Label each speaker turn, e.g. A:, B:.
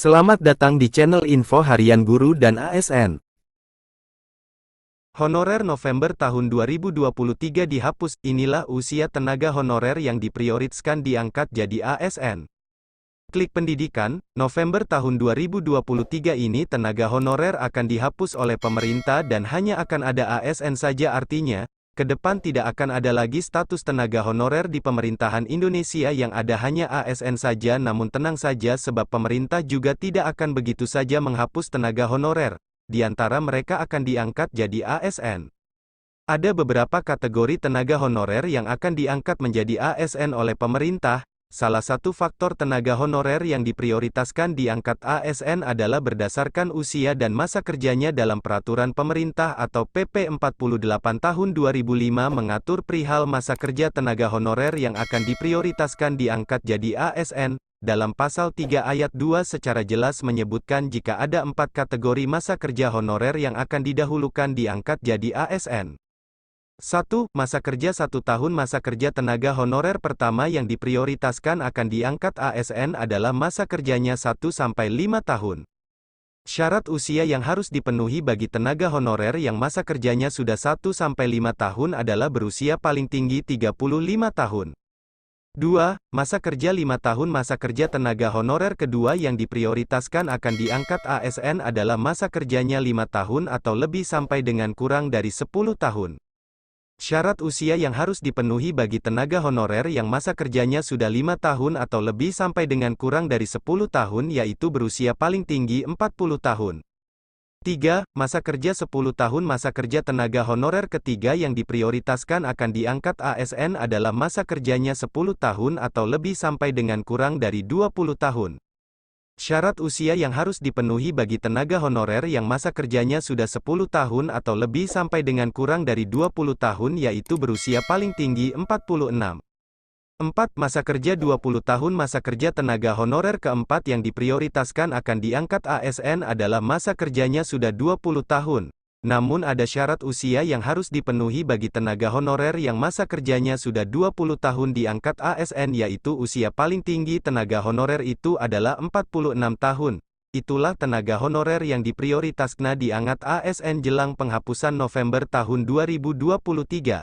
A: Selamat datang di channel Info Harian Guru dan ASN.
B: Honorer November tahun 2023 dihapus. Inilah usia tenaga honorer yang diprioritaskan diangkat jadi ASN. Klik pendidikan, November tahun 2023 ini tenaga honorer akan dihapus oleh pemerintah dan hanya akan ada ASN saja, artinya, ke depan tidak akan ada lagi status tenaga honorer di pemerintahan Indonesia, yang ada hanya ASN saja. Namun tenang saja, sebab pemerintah juga tidak akan begitu saja menghapus tenaga honorer. Di antara mereka akan diangkat jadi ASN. Ada beberapa kategori tenaga honorer yang akan diangkat menjadi ASN oleh pemerintah. Salah satu faktor tenaga honorer yang diprioritaskan diangkat ASN adalah berdasarkan usia dan masa kerjanya dalam Peraturan Pemerintah atau PP 48 Tahun 2005 mengatur perihal masa kerja tenaga honorer yang akan diprioritaskan diangkat jadi ASN. Dalam Pasal 3 Ayat 2 secara jelas menyebutkan jika ada 4 kategori masa kerja honorer yang akan didahulukan diangkat jadi ASN. 1. Masa kerja 1 tahun. Masa kerja tenaga honorer pertama yang diprioritaskan akan diangkat ASN adalah masa kerjanya 1-5 tahun. Syarat usia yang harus dipenuhi bagi tenaga honorer yang masa kerjanya sudah 1-5 tahun adalah berusia paling tinggi 35 tahun. 2. Masa kerja 5 tahun. Masa kerja tenaga honorer kedua yang diprioritaskan akan diangkat ASN adalah masa kerjanya 5 tahun atau lebih sampai dengan kurang dari 10 tahun. Syarat usia yang harus dipenuhi bagi tenaga honorer yang masa kerjanya sudah 5 tahun atau lebih sampai dengan kurang dari 10 tahun yaitu berusia paling tinggi 40 tahun. 3. Masa kerja 10 tahun. Masa kerja tenaga honorer ketiga yang diprioritaskan akan diangkat ASN adalah masa kerjanya 10 tahun atau lebih sampai dengan kurang dari 20 tahun. Syarat usia yang harus dipenuhi bagi tenaga honorer yang masa kerjanya sudah 10 tahun atau lebih sampai dengan kurang dari 20 tahun yaitu berusia paling tinggi 46. 4. Masa kerja 20 tahun. Masa kerja tenaga honorer keempat yang diprioritaskan akan diangkat ASN adalah masa kerjanya sudah 20 tahun. Namun ada syarat usia yang harus dipenuhi bagi tenaga honorer yang masa kerjanya sudah 20 tahun diangkat ASN, yaitu usia paling tinggi tenaga honorer itu adalah 46 tahun. Itulah tenaga honorer yang diprioritaskan diangkat ASN jelang penghapusan November tahun 2023.